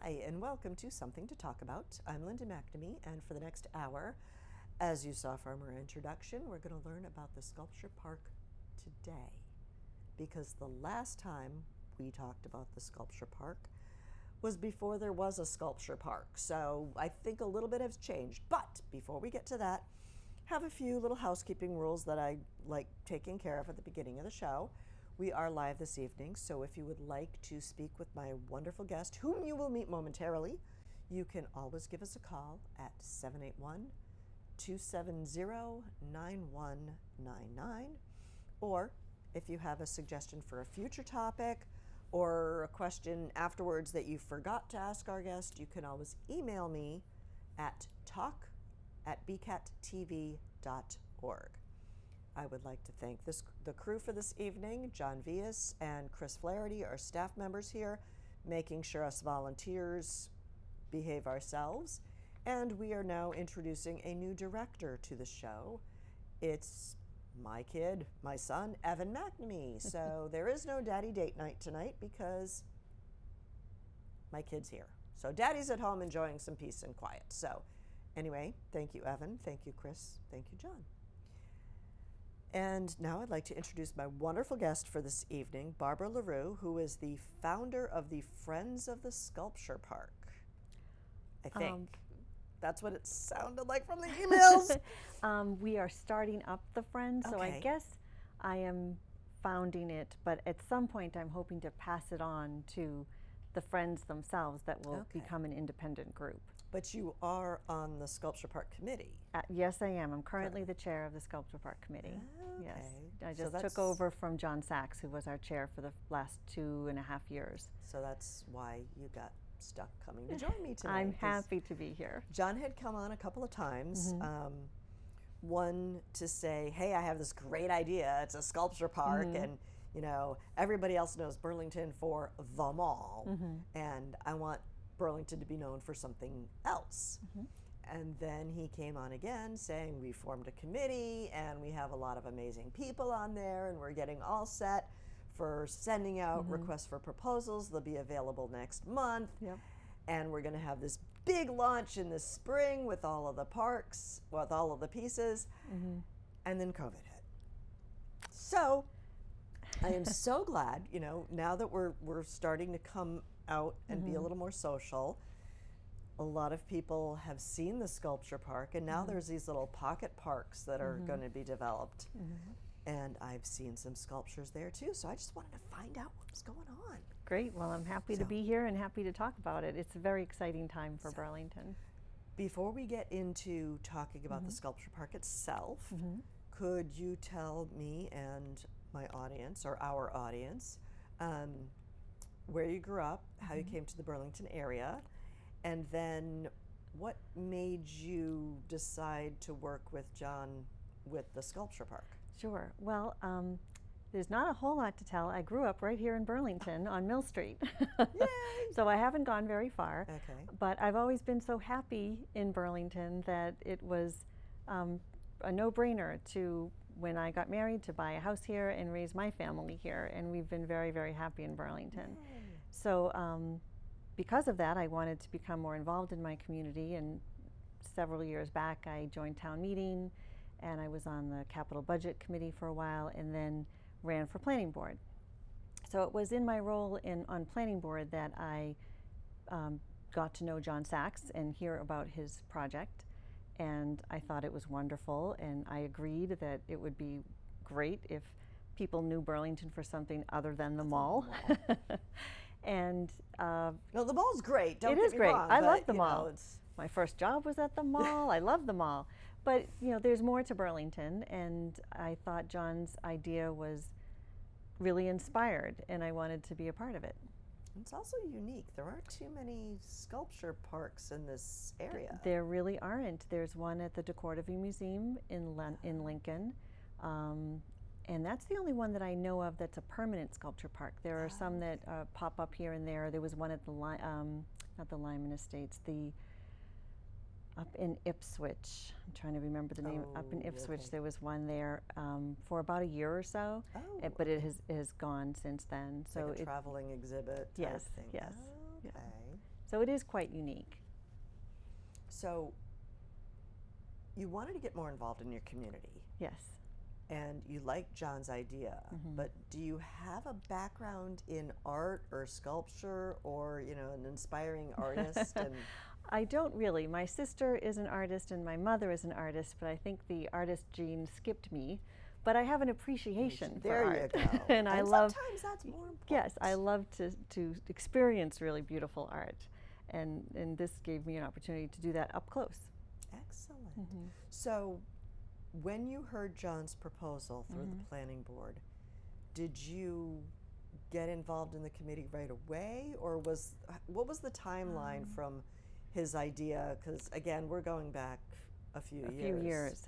Hi, and welcome to Something to Talk About. I'm Linda McNamee, and for the next hour, as you saw from our introduction, we're going to learn about the Sculpture Park today. Because the last time we talked about the Sculpture Park was before there was a Sculpture Park. So I think a little bit has changed. But before we get to that, have a few little housekeeping rules that I like taking care of at the beginning of the show. We are live this evening, so if you would like to speak with my wonderful guest, whom you will meet momentarily, you can always give us a call at 781-270-9199. Or if you have a suggestion for a future topic or a question afterwards that you forgot to ask our guest, you can always email me at talk@bcattv.org. I would like to thank the crew for this evening. John Vias and Chris Flaherty are staff members here, making sure us volunteers behave ourselves. And we are now introducing a new director to the show. It's my kid, my son, Evan McNamee. So there is no daddy date night tonight because my kid's here. So daddy's at home enjoying some peace and quiet. So anyway, thank you, Evan. Thank you, Chris. Thank you, John. And now I'd like to introduce my wonderful guest for this evening, Barbara Larue, who is the founder of the Friends of the Sculpture Park. I think. That's what it sounded like from the emails. We are starting up the Friends, so I guess I am founding it, but at some point I'm hoping to pass it on to the Friends themselves that will become an independent group. But you are on the Sculpture Park Committee. Yes, I am. I'm currently the chair of the Sculpture Park Committee. Yes. I just took over from John Sachs, who was our chair for the last 2.5 years. So that's why you got stuck coming to join me tonight. I'm happy to be here. John had come on a couple of times. One to say, hey, I have this great idea. It's a sculpture park, and you know, everybody else knows Burlington for the mall, and I want Burlington to be known for something else. And then he came on again saying we formed a committee and we have a lot of amazing people on there and we're getting all set for sending out requests for proposals. They'll be available next month. And we're going to have this big launch in the spring with all of the parks, with all of the pieces. And then COVID hit. So I am so glad, you know, now that we're starting to come out and be a little more social. A lot of people have seen the Sculpture Park, and now there's these little pocket parks that are going to be developed. And I've seen some sculptures there too, so I just wanted to find out what was going on. Great. Well, I'm happy to be here and happy to talk about it. It's a very exciting time for Burlington. Before we get into talking about the Sculpture Park itself, could you tell me and my audience, or our audience, where you grew up, how you came to the Burlington area, and then what made you decide to work with John with the Sculpture Park? Sure. Well, there's not a whole lot to tell. I grew up right here in Burlington on Mill Street. Yay! So I haven't gone very far. Okay. But I've always been so happy in Burlington that it was a no-brainer to, when I got married, to buy a house here and raise my family here. And we've been very, very happy in Burlington. Yay. So because of that, I wanted to become more involved in my community. And several years back, I joined town meeting, and I was on the capital budget committee for a while, and then ran for planning board. So it was in my role on planning board that I got to know John Sachs and hear about his project. And I thought it was wonderful, and I agreed that it would be great if people knew Burlington for something other than the mall. And no, the mall's great. Don't it get is me great. wrong, I but, love the you mall. know, my first job was at the mall. I love the mall. But you know, there's more to Burlington, and I thought John's idea was really inspired, and I wanted to be a part of it. It's also unique. There aren't too many sculpture parks in this area. There really aren't. There's one at the Decorative Museum in Lincoln, and that's the only one that I know of that's a permanent sculpture park. There are some that pop up here and there. There was one at the not the Lyman Estates, up in Ipswich. I'm trying to remember the name. Up in Ipswich, there was one there for about a year or so, but it has gone since then. So like a traveling exhibit. Yes, thing. yes. Okay. So it is quite unique. So you wanted to get more involved in your community. Yes. And you like John's idea, but do you have a background in art or sculpture or, an inspiring artist? And I don't really. My sister is an artist and my mother is an artist, but I think the artist gene skipped me. But I have an appreciation for art. There you go. And I love, sometimes that's more important. yes, I love to experience really beautiful art. And this gave me an opportunity to do that up close. Excellent. So when you heard John's proposal through the planning board, did you get involved in the committee right away, or what was the timeline from his idea? Because again, we're going back a few years.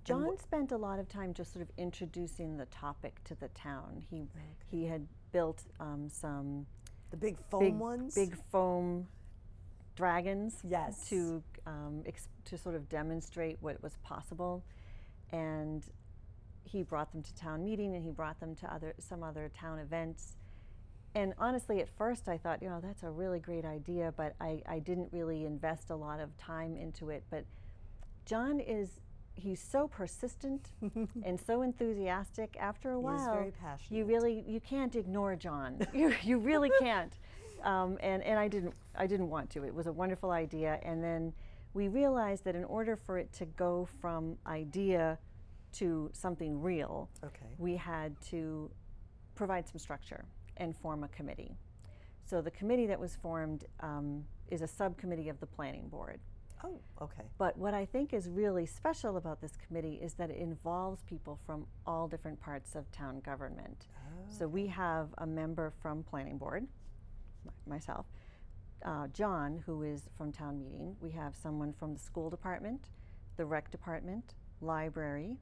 John spent a lot of time just sort of introducing the topic to the town. He had built the big foam ones, big foam dragons. Yes. To sort of demonstrate what was possible, and he brought them to town meeting, and he brought them to some other town events. And honestly, at first I thought, that's a really great idea, but I didn't really invest a lot of time into it. But John he's so persistent and so enthusiastic. After a while, he's very passionate. You can't ignore John. you really can't. And I didn't want to. It was a wonderful idea, and then we realized that in order for it to go from idea to something real, we had to provide some structure and form a committee. So the committee that was formed is a subcommittee of the planning board. Oh, okay. But what I think is really special about this committee is that it involves people from all different parts of town government. Oh, so we have a member from planning board, myself, John, who is from town meeting. We have someone from the school department, the rec department, library,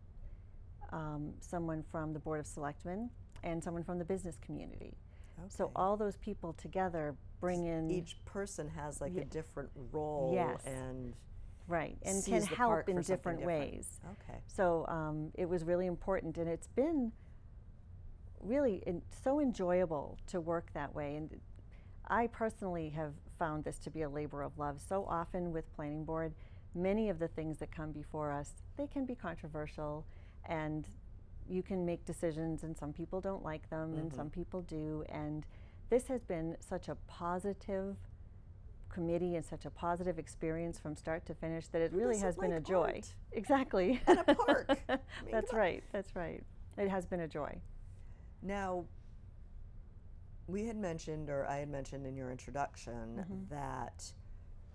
someone from the Board of Selectmen, and someone from the business community. Okay. So all those people together bring in. Each person has like a different role. Yes. And right, and can help in different ways. Okay. So it was really important, and it's been really so enjoyable to work that way. And I personally have found this to be a labor of love. So often with planning board, many of the things that come before us, they can be controversial, and you can make decisions, and some people don't like them, and some people do. And this has been such a positive committee and such a positive experience from start to finish that it really has been a joy. Art. Exactly. And a park. That's right. That's right. It has been a joy. Now, we had mentioned, or I had mentioned in your introduction, that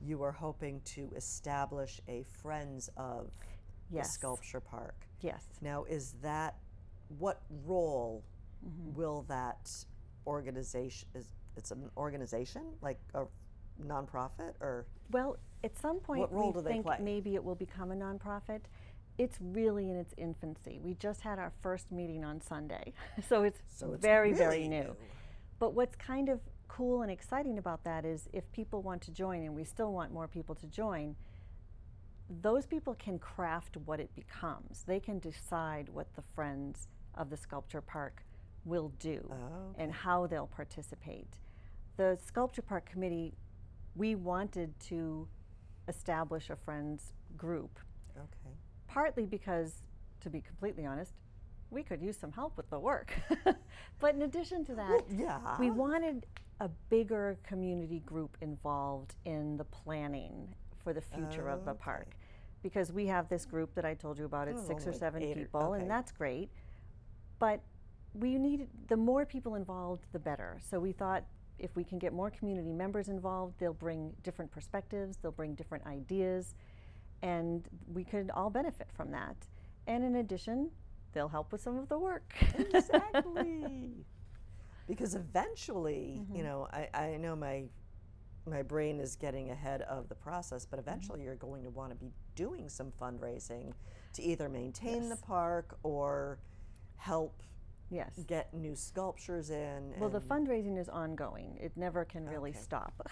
you were hoping to establish a Friends of the Sculpture Park. Yes. Now, what role will that organization, it's an organization, like a nonprofit, or? Well, at some point what role we do they think play? Maybe it will become a nonprofit. It's really in its infancy. We just had our first meeting on Sunday, so it's very, really very new. But what's kind of cool and exciting about that is if people want to join, and we still want more people to join, those people can craft what it becomes. They can decide what the Friends of the Sculpture Park will do and how they'll participate. The Sculpture Park Committee, we wanted to establish a Friends group. Okay. Partly because, to be completely honest, we could use some help with the work. But in addition to that, we wanted a bigger community group involved in the planning for the future of the park. Because we have this group that I told you about, it's 6 or 7 people, and that's great. But we needed, the more people involved, the better. So we thought if we can get more community members involved, they'll bring different perspectives, they'll bring different ideas, and we could all benefit from that. And in addition, they'll help with some of the work. Exactly. Because eventually, I know my brain is getting ahead of the process, but eventually you're going to want to be doing some fundraising to either maintain the park or help get new sculptures in. Well, the fundraising is ongoing. It never can really stop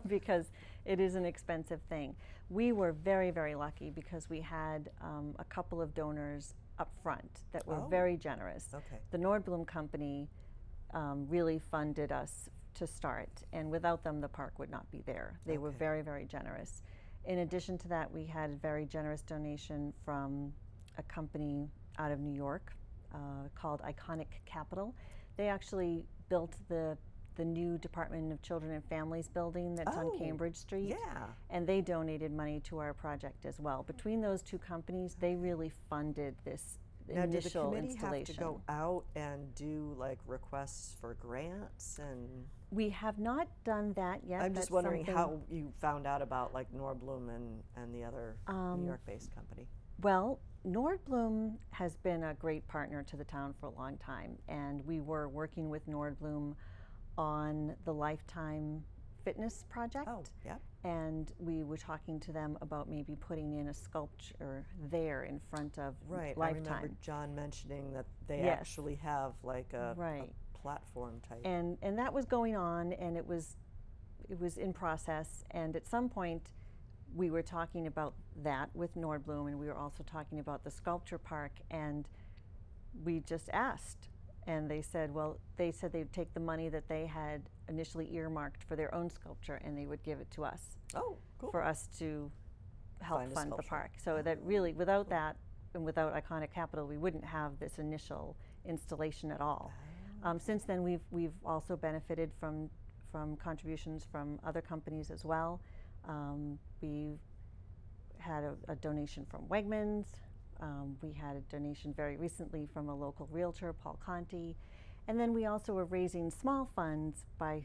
because it is an expensive thing. We were very, very lucky because we had a couple of donors up front that were very generous. The Nordblom Company really funded us to start, and without them the park would not be there. They were very, very generous. In addition to that, we had a very generous donation from a company out of New York called Iconic Capital. They actually built the new Department of Children and Families building that's on Cambridge Street. Yeah. And they donated money to our project as well. Between those two companies, they really funded this now, initial did the committee installation. have to go out and do like requests for grants? And we have not done that yet. I'm just That's wondering something- how you found out about like Nordblum and the other New York-based company. Well, Nordblum has been a great partner to the town for a long time, and we were working with Nordblum on the Lifetime Fitness project. Oh, yeah. And we were talking to them about maybe putting in a sculpture there in front of Right. Lifetime. I remember John mentioning that they Yes. actually have like a Right. platform type. And that was going on, and it was in process. And at some point, we were talking about that with Nordblum, and we were also talking about the sculpture park. And we just asked, and they said they'd take the money that they had initially earmarked for their own sculpture, and they would give it to us Oh, cool. for us to help Find a fund the sculpture. park. So that really, without that, and without Iconic Capital, we wouldn't have this initial installation at all. Since then, we've also benefited from contributions from other companies as well. We've had a donation from Wegmans. We had a donation very recently from a local realtor, Paul Conti. And then we also were raising small funds by,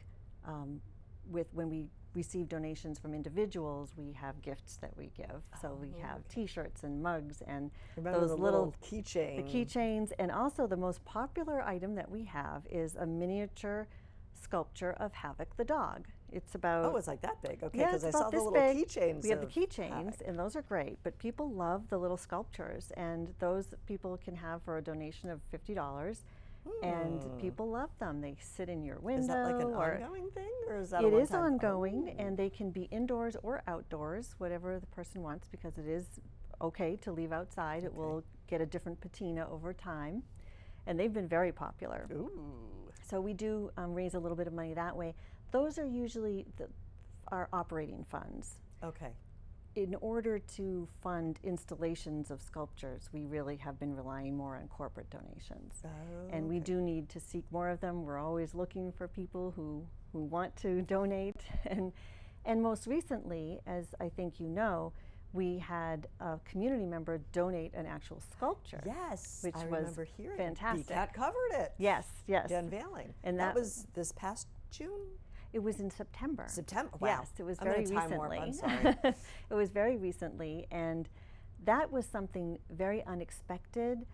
when we receive donations from individuals, we have gifts that we give. So we have T-shirts and mugs and Remember those the little keychain. the keychains. And also the most popular item that we have is a miniature sculpture of Havoc the dog. It's about Oh, it's like that big. Okay, yeah, because it's I about saw the this little big. keychains. We have the of keychains, Havoc. and those are great. But people love the little sculptures, and those people can have for a donation of $50. And people love them. They sit in your window. Is that like an or ongoing thing, or is that a it is one-time- ongoing, Oh. and they can be indoors or outdoors, whatever the person wants, because it is okay to leave outside. It will get a different patina over time, and they've been very popular. Ooh. So we do raise a little bit of money that way. Those are usually our operating funds. Okay. In order to fund installations of sculptures, we really have been relying more on corporate donations. Oh, And we do need to seek more of them. We're always looking for people who want to donate. And most recently, as I think you know, we had a community member donate an actual sculpture. Yes, which I was remember hearing. fantastic. BCAT covered it. Yes, yes. The unveiling. And that that- was this past June. It was in September. September. Wow. Yes, it was I'm very in a time warp, recently. I'm sorry. It was very recently, and that was something very unexpected,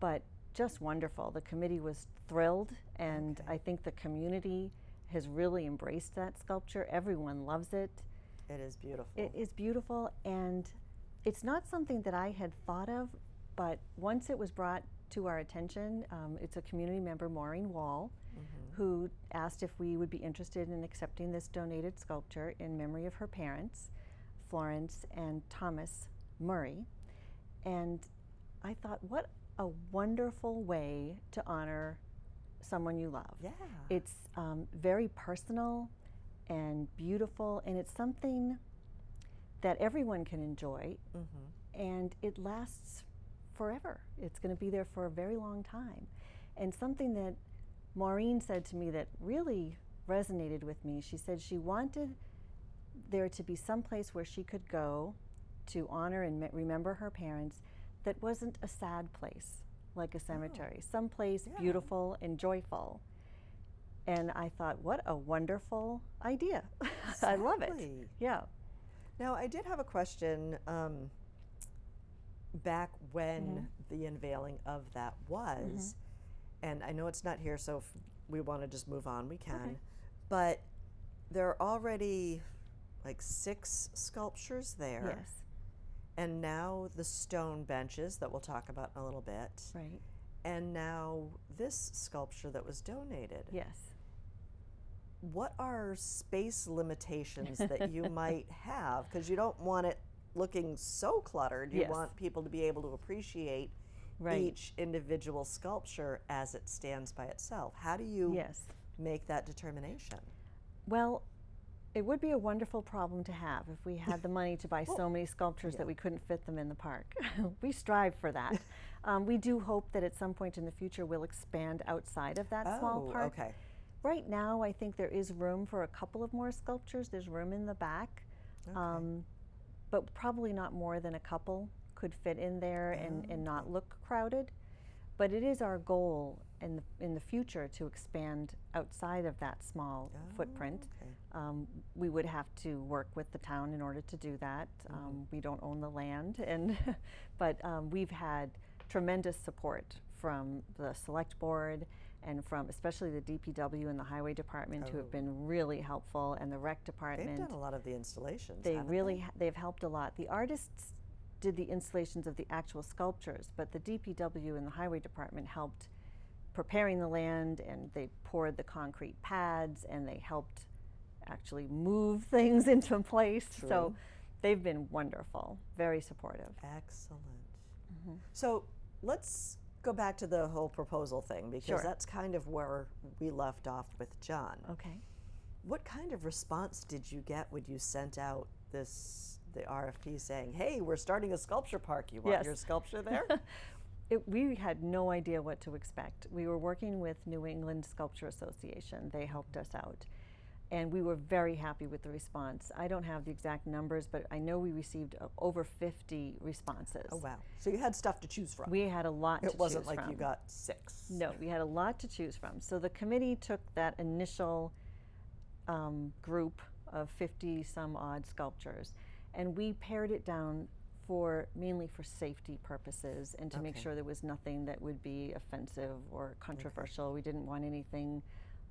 but just wonderful. The committee was thrilled, and Okay. I think the community has really embraced that sculpture. Everyone loves it. It is beautiful. It is beautiful, and it's not something that I had thought of, but once it was brought to our attention, it's a community member, Maureen Wall, who asked if we would be interested in accepting this donated sculpture in memory of her parents, Florence and Thomas Murray. And I thought, what a wonderful way to honor someone you love. Yeah. It's very personal and beautiful, and it's something that everyone can enjoy, and it lasts forever. It's going to be there for a very long time. And something that Maureen said to me that really resonated with me, she said she wanted there to be some place where she could go to honor and remember her parents that wasn't a sad place, like a cemetery, some place beautiful and joyful. And I thought, what a wonderful idea. I love it. Exactly. Yeah. Now, I did have a question back when the unveiling of that was, and I know it's not here, so if we want to just move on, we can. Okay. But there are already like 6 sculptures there. Yes. And now the stone benches that we'll talk about in a little bit. Right. And now this sculpture that was donated. Yes. What are space limitations that you might have? Because you don't want it looking so cluttered. You Yes. want people to be able to appreciate Right. each individual sculpture as it stands by itself. How do you Yes. make that determination? Well, it would be a wonderful problem to have if we had the money to buy so many sculptures that we couldn't fit them in the park. We strive for that. We do hope that at some point in the future we'll expand outside of that small park. Okay. Right now, I think there is room for a couple of more sculptures. There's room in the back, but probably not more than a couple could fit in there and not look crowded. But it is our goal in the future to expand outside of that small footprint. We would have to work with the town in order to do that. We don't own the land, but we've had tremendous support from the select board and from especially the DPW and the highway department who have been really helpful, and the rec department. They've done a lot of the installations. They've helped a lot. The artists did the installations of the actual sculptures, but the DPW and the highway department helped preparing the land, and they poured the concrete pads, and they helped actually move things into place. True. So they've been wonderful, very supportive. Excellent. So let's go back to the whole proposal thing, because that's kind of where we left off with John. Okay. What kind of response did you get when you sent out the RFP saying, hey, we're starting a sculpture park, you want your sculpture there? We had no idea what to expect. We were working with New England Sculpture Association. They helped us out. And we were very happy with the response. I don't have the exact numbers, but I know we received over 50 responses. Oh, wow. So you had stuff to choose from. We had a lot to choose from. It wasn't like you got 6. No, we had a lot to choose from. So the committee took that initial group of 50 some odd sculptures, and we pared it down mainly for safety purposes and to make sure there was nothing that would be offensive or controversial. We didn't want anything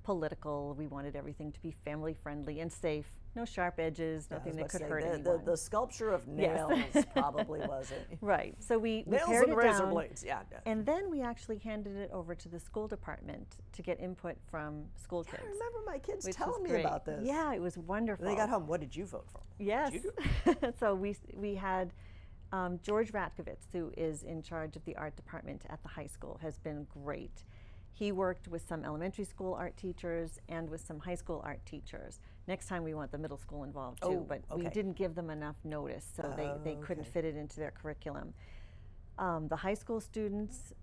political. We wanted everything to be family friendly and safe. No sharp edges, nothing that could hurt anyone. The sculpture of nails probably wasn't. Right. So we nails pared and it razor down, blades. Yeah. and then we actually handed it over to the school department to get input from school kids. I remember my kids which telling was me great. about this. Yeah, it was wonderful. When they got home, what did you vote for? Yes. What did you do? So we had George Ratkovitz, who is in charge of the art department at the high school, has been great. He worked with some elementary school art teachers and with some high school art teachers. Next time we want the middle school involved too, but we didn't give them enough notice, so they couldn't fit it into their curriculum. The high school students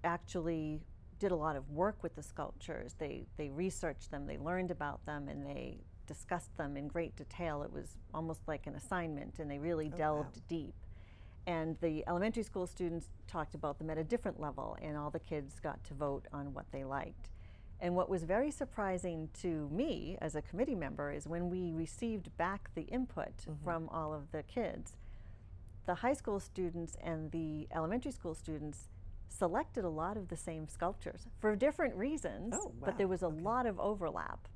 actually did a lot of work with the sculptures. They researched them, they learned about them, and they discussed them in great detail. It was almost like an assignment, and they really delved deep. And the elementary school students talked about them at a different level, and all the kids got to vote on what they liked. And what was very surprising to me as a committee member is when we received back the input from all of the kids, the high school students and the elementary school students selected a lot of the same sculptures for different reasons, but there was a lot of overlap.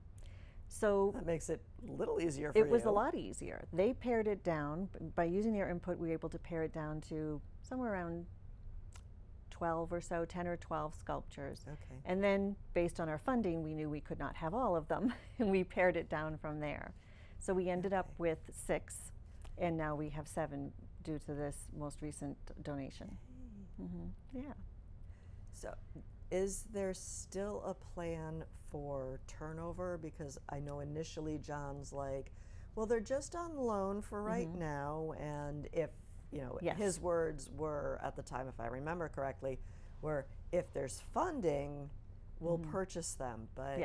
So that makes it a little easier for you. It was a lot easier. They pared it down. By using their input, we were able to pare it down to somewhere around 12 or so, 10 or 12 sculptures. And then, based on our funding, we knew we could not have all of them, and we pared it down from there. So we ended up with 6, and now we have 7 due to this most recent donation. Yeah. So, is there still a plan for turnover? Because I know initially John's like, well, they're just on loan for right now, and if, you know, his words were at the time, if I remember correctly, were if there's funding, we'll purchase them. But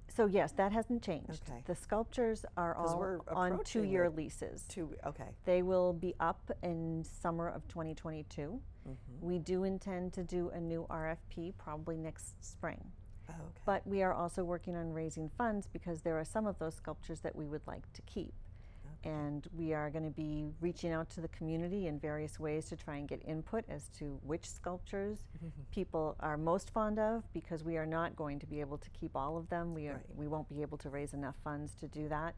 so yes, that hasn't changed. The sculptures are all on 2-year leases. They will be up in summer of 2022. We do intend to do a new RFP probably next spring. But we are also working on raising funds because there are some of those sculptures that we would like to keep. And we are going to be reaching out to the community in various ways to try and get input as to which sculptures people are most fond of, because we are not going to be able to keep all of them. We won't be able to raise enough funds to do that.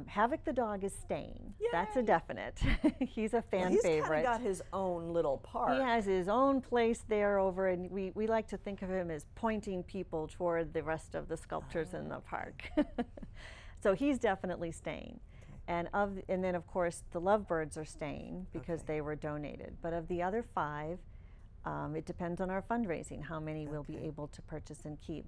Havoc the Dog is staying. Yay! That's a definite. He's a fan favorite. He's kind of got his own little park. He has his own place there over, and we like to think of him as pointing people toward the rest of the sculptures in the park. So he's definitely staying. And then of course the lovebirds are staying because they were donated. But of the other 5, it depends on our fundraising how many we'll be able to purchase and keep.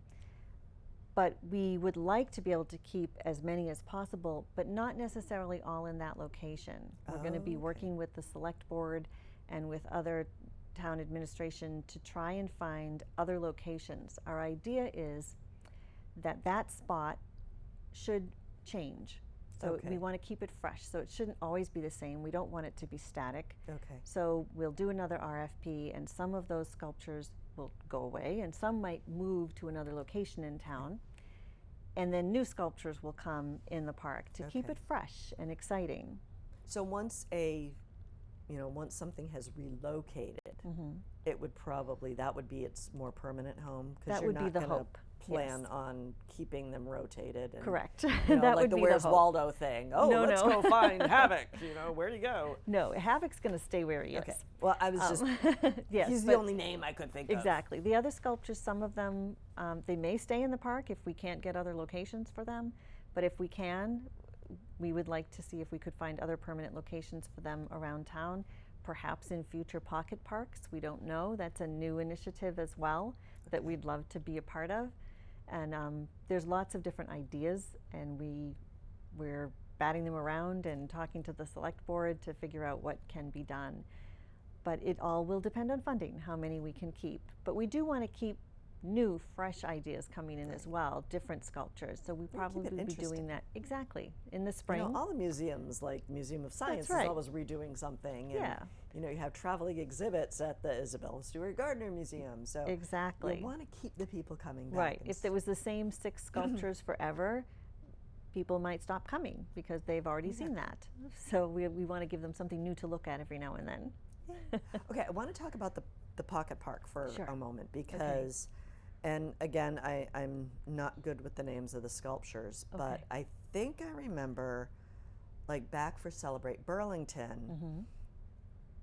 But we would like to be able to keep as many as possible, but not necessarily all in that location. We're going to be working with the select board and with other town administration to try and find other locations. Our idea is that that spot should change. So we want to keep it fresh. So it shouldn't always be the same. We don't want it to be static. Okay. So we'll do another RFP, and some of those sculptures will go away, and some might move to another location in town. And then new sculptures will come in the park to keep it fresh and exciting. So once once something has relocated, it would probably, that would be its more permanent home, because you're not going to plan on keeping them rotated. And, correct. That like would the be Where's the Waldo thing. Oh, let's go find Havoc. Where do you go? No, Havoc's going to stay where he is. Okay. Well, I was just, yes, he's the only name I could think of. Exactly. The other sculptures, some of them, they may stay in the park if we can't get other locations for them. But if we can, we would like to see if we could find other permanent locations for them around town, perhaps in future pocket parks. We don't know. That's a new initiative as well that we'd love to be a part of. And there's lots of different ideas, and we're batting them around and talking to the select board to figure out what can be done. But it all will depend on funding, how many we can keep. But we do want to keep new, fresh ideas coming in as well, different sculptures. So we probably will be doing that in the spring. All the museums, like Museum of Science, is always redoing something. And, you have traveling exhibits at the Isabella Stewart Gardner Museum. So you want to keep the people coming back. Right. If it was the same 6 sculptures forever, people might stop coming because they've already seen that. So we want to give them something new to look at every now and then. Okay, I want to talk about the pocket park for a moment, because and again, I'm not good with the names of the sculptures, but I think I remember, like back for Celebrate Burlington,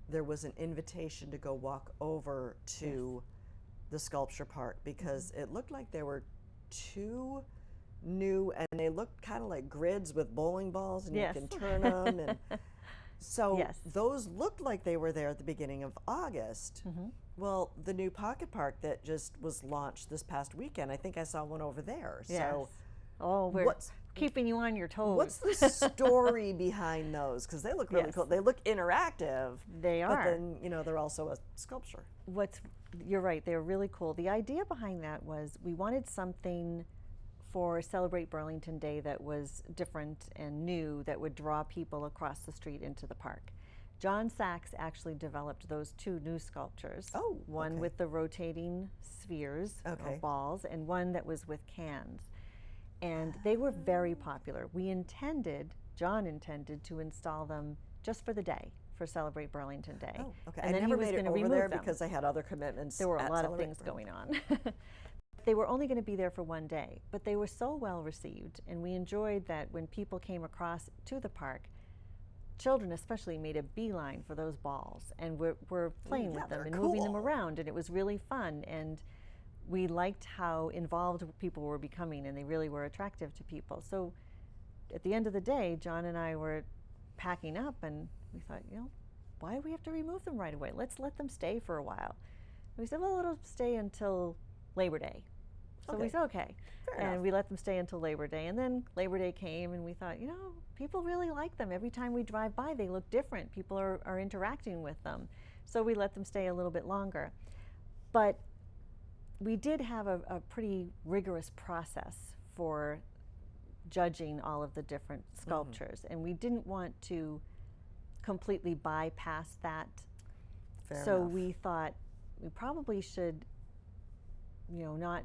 there was an invitation to go walk over to the sculpture park, because it looked like there were 2 new, and they looked kind of like grids with bowling balls, and you can turn them. And so those looked like they were there at the beginning of August. Well, the new pocket park that just was launched this past weekend, I think I saw one over there. So, we're keeping you on your toes. What's the story behind those? Because they look really cool. They look interactive. They are. But then, they're also a sculpture. You're right. They're really cool. The idea behind that was we wanted something for Celebrate Burlington Day that was different and new, that would draw people across the street into the park. John Sachs actually developed those 2 new sculptures. One with the rotating spheres or balls, and one that was with cans. And they were very popular. John intended to install them just for the day, for Celebrate Burlington Day. Oh, okay. And I then never he was made it going to over remove there them because I had other commitments. There were a lot of things going on. They were only going to be there for one day, but they were so well received, and we enjoyed that when people came across to the park, children especially made a beeline for those balls, and were playing with them and moving them around, and it was really fun. And we liked how involved people were becoming, and they really were attractive to people. So at the end of the day, John and I were packing up, and we thought, why do we have to remove them right away? Let's let them stay for a while. And we said, well, it'll stay until Labor Day. So we said, okay. Fair enough. We let them stay until Labor Day. And then Labor Day came, and we thought, people really like them. Every time we drive by, they look different. People are interacting with them. So we let them stay a little bit longer. But we did have a pretty rigorous process for judging all of the different sculptures. And we didn't want to completely bypass that. Fair so enough. We thought we probably should, not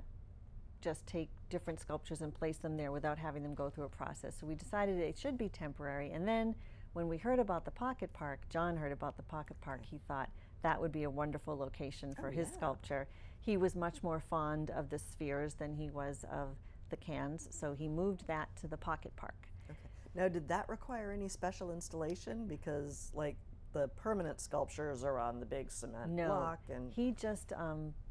just take different sculptures and place them there without having them go through a process. So we decided it should be temporary. And then when we heard about the pocket park, John heard about the pocket park, he thought that would be a wonderful location for his sculpture. He was much more fond of the spheres than he was of the cans, so he moved that to the pocket park. Okay. Now, did that require any special installation? Because, the permanent sculptures are on the big cement block. And he just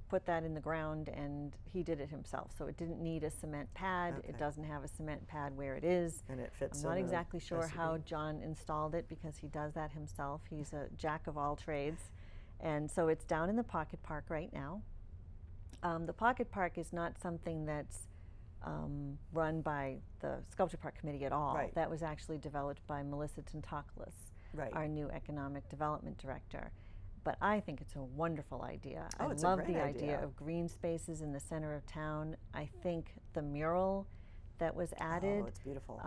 put that in the ground, and he did it himself. So it didn't need a cement pad. It doesn't have a cement pad where it is. And it fits. I'm not exactly sure how John installed it, because he does that himself. He's a jack of all trades. And so it's down in the pocket park right now. The pocket park is not something that's run by the Sculpture Park Committee at all. Right. That was actually developed by Melissa Tentaklis, Right. our new economic development director. But I think it's a wonderful idea. Oh, I it's a love great the idea. idea of green spaces in the center of town. I think the mural that was added Oh, it's beautiful.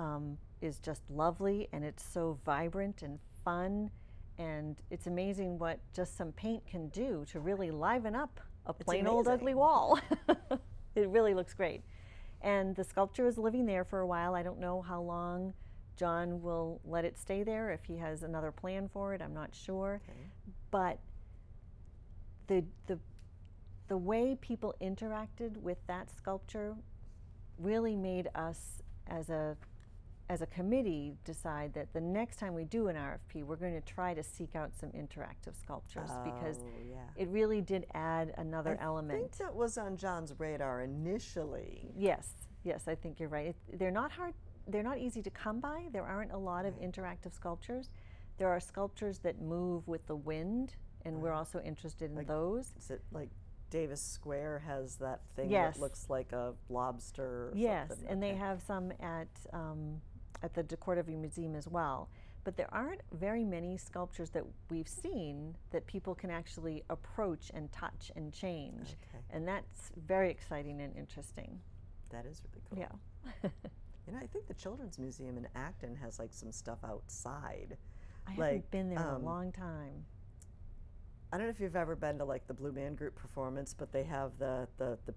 is just lovely, and it's so vibrant and fun. And it's amazing what just some paint can do to really liven up a plain old ugly wall. It really looks great. And the sculpture is living there for a while. I don't know how long John will let it stay there, if he has another plan for it, I'm not sure. Okay. But the way people interacted with that sculpture really made us as a committee decide that the next time we do an RFP, we're going to try to seek out some interactive sculptures, because it really did add another element. I think that was on John's radar initially. Yes, I think you're right. They're not hard, they're not easy to come by. There aren't a lot of interactive sculptures. There are sculptures that move with the wind, and we're also interested in those. Is it like Davis Square has that thing Yes. that looks like a lobster or Yes, something? and they Okay. have some at the Decorative Museum as well. But there aren't very many sculptures that we've seen that people can actually approach and touch and change. Okay. And that's very exciting and interesting. That is really cool. Yeah. You know, I think the Children's Museum in Acton has like some stuff outside. I Like, haven't been there in a long time. I don't know if you've ever been to like the Blue Man Group performance, but they have the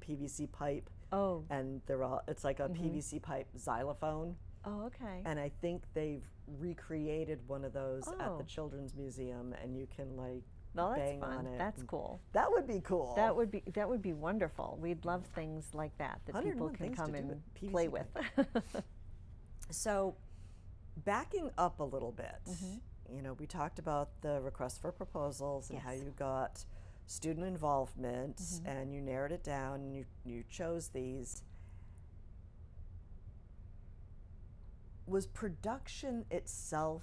PVC pipe, Oh, and it's like a PVC pipe xylophone. oh, okay. And I think they've recreated one of those at Oh. the Children's Museum, and you can like Well, that's bang on fun. it. That's and cool. That would be cool. That would be wonderful. We'd love things like that people 101 can things to come do and with PVC play with. So, backing up a little bit, you know, we talked about the request for proposals and how Yes. you got student involvement and you narrowed it down and you chose these. Was production itself,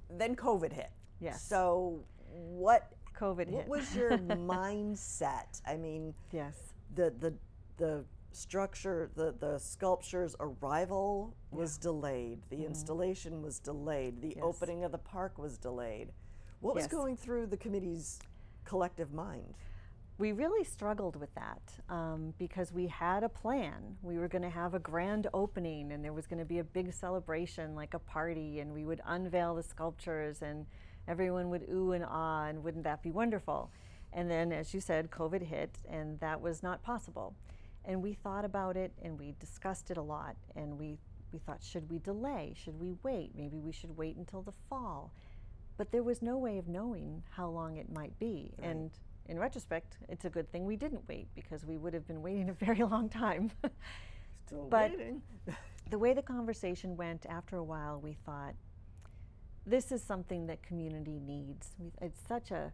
then COVID hit. Yes. So what COVID hit. was your mindset? I mean, Yes. the structure, the sculpture's arrival was delayed. The installation was delayed. The Yes. opening of the park was delayed. What was Yes. going through the committee's collective mind? We really struggled with that because we had a plan. We were going to have a grand opening, and there was going to be a big celebration, like a party, and we would unveil the sculptures, and everyone would ooh and ah, and wouldn't that be wonderful? And then, as you said, COVID hit, and that was not possible. And we thought about it, and we discussed it a lot, and we thought, should we delay? Should we wait? Maybe we should wait until the fall. But there was no way of knowing how long it might be. Right. And in retrospect, it's a good thing we didn't wait, because we would have been waiting a very long time. Still But- waiting. The way the conversation went, after a while, we thought, this is something that community needs. It's such a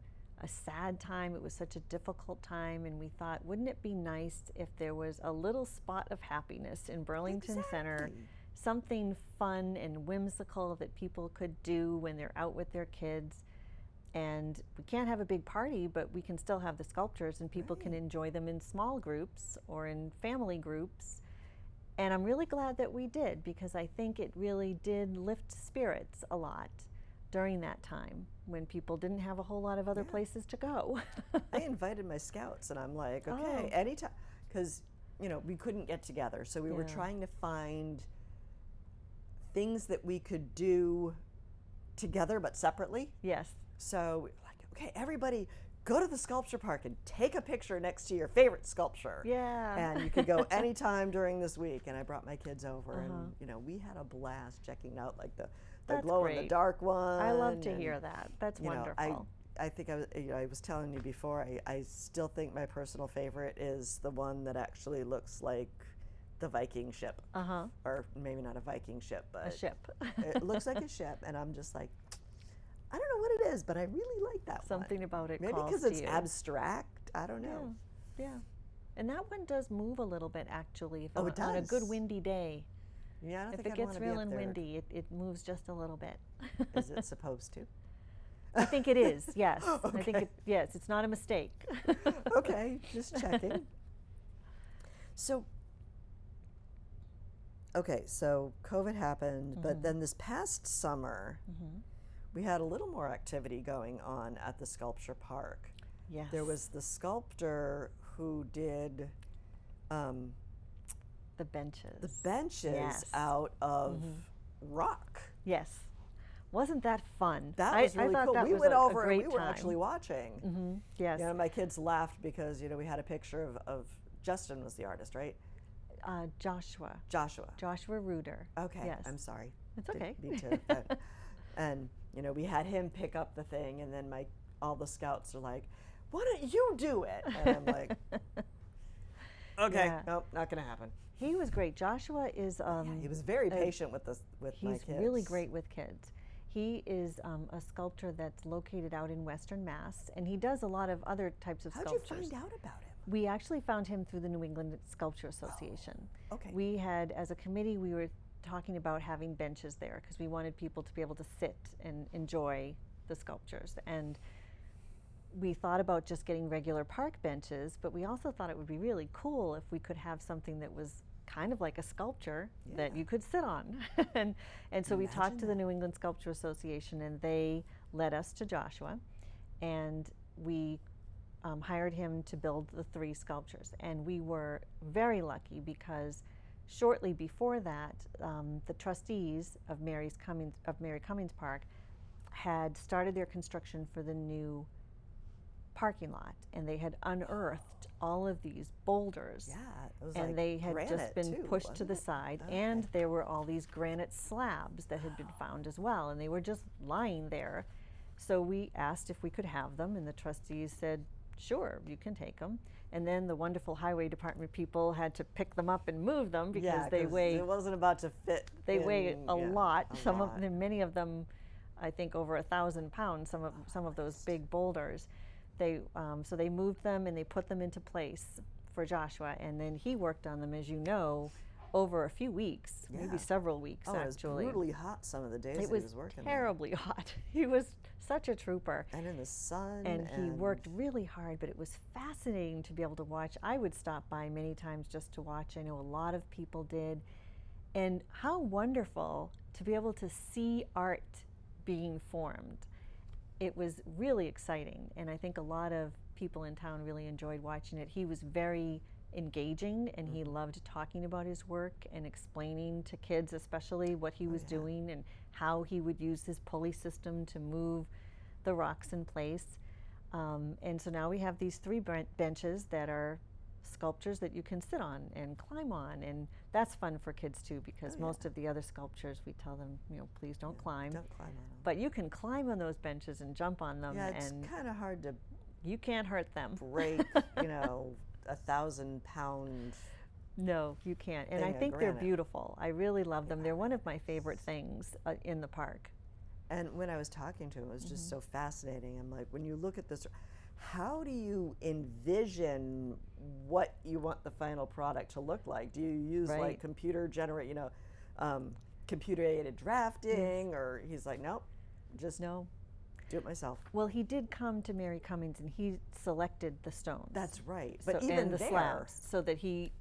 sad time. It was such a difficult time, and we thought, wouldn't it be nice if there was a little spot of happiness in Burlington Center, Exactly. something fun and whimsical that people could do when they're out with their kids. And we can't have a big party, but we can still have the sculptures, and people can enjoy them in small groups or in family groups. And I'm really glad that we did, because I think it really did lift spirits a lot during that time when people didn't have a whole lot of other places to go. I invited my scouts, and I'm like, okay, Oh. anytime, because you know we couldn't get together, so we were Yeah. trying to find things that we could do together but separately. Yes. So, like, okay, everybody go to the sculpture park and take a picture next to your favorite sculpture. Yeah. And you could go anytime during this week. And I brought my kids over, Uh-huh. and you know, we had a blast checking out like the That's glow in the great. dark one. I love to and, hear that. That's you know, wonderful. I think I was telling you before. I still think my personal favorite is the one that actually looks like the Viking ship, Uh-huh. or maybe not a Viking ship, but A ship. it looks like a ship, and I'm just like, I don't know what it is, but I really like that one. Something about it Maybe calls because to it's you. abstract. I don't know. Yeah. And that one does move a little bit, actually, if Oh, it on a good does? windy day. Yeah, I don't If think it I'd gets wanna be real up and there. windy, it moves just a little bit. Is it supposed to? I think it is, yes. I think Okay. yes, it's not a mistake. Okay, just checking. So, Okay, so COVID happened, but then this past summer, we had a little more activity going on at the Sculpture Park. Yes. There was the sculptor who did the benches. the benches Yes. out of rock. Yes. Wasn't that fun? That was really I thought cool. That We was went a over and great we were time. actually watching. Yes. You know, my kids laughed because, you know, we had a picture of Justin was the artist, right? Joshua Reuter. Okay, Yes. I'm sorry. It's okay. Me too. And, you know, we had him pick up the thing, and then all the scouts are like, why don't you do it? And I'm like, okay, Yeah. nope, not going to happen. He was great. Joshua is He was very patient with my kids. he's really great with kids. He is a sculptor that's located out in Western Mass, and he does a lot of other types of How'd sculptures. you find out about him? We actually found him through the New England Sculpture Association. Okay. We had, as a committee, we were talking about having benches there because we wanted people to be able to sit and enjoy the sculptures. And we thought about just getting regular park benches, but we also thought it would be really cool if we could have something that was kind of like a sculpture that you could sit on. and so we talked to the New England Sculpture Association, and they led us to Joshua, and we hired him to build the 3 sculptures. And we were very lucky because shortly before that, the trustees of Mary Cummings Park had started their construction for the new parking lot, and they had unearthed all of these boulders. Yeah, it was and like they had just granite been too, pushed to wasn't the it? side, Okay. and there were all these granite slabs that had been found as well, and they were just lying there. So we asked if we could have them, and the trustees said, sure, you can take them. And then the wonderful highway department people had to pick them up and move them because they weigh. It wasn't about to fit. They weigh a lot. a lot. Of them, many of them, I think over 1,000 pounds. Some of those big boulders. So they moved them and they put them into place for Joshua, and then he worked on them, as you know, over a few weeks, maybe several weeks Oh, actually. it was brutally hot some of the days It that was he was working terribly hot. He was such a trooper. there. And in the sun. And he worked really hard, but it was fascinating to be able to watch. I would stop by many times just to watch. I know a lot of people did. And how wonderful to be able to see art being formed. It was really exciting, and I think a lot of people in town really enjoyed watching it. He was very engaging, and he loved talking about his work and explaining to kids especially what he was doing and how he would use his pulley system to move the rocks in place. And so now we have these 3 benches that are sculptures that you can sit on and climb on, and that's fun for kids too, because most of the other sculptures we tell them, you know, please don't climb. Don't climb on them. But you can climb on those benches and jump on them, Yeah, it's and kind of hard to you can't hurt them. break, you know, 1,000-pound. No, you can't. And I thing of think they're granite. beautiful. I really love them. They're one of my favorite things in the park. And when I was talking to him, it was just so fascinating. I'm like, when you look at this, how do you envision what you want the final product to look like? Do you use like computer computer-aided drafting, or he's like, nope, just do it myself. Well, he did come to Mary Cummings, and he selected the stones. That's right. But So- even and the there, slabs, so that he,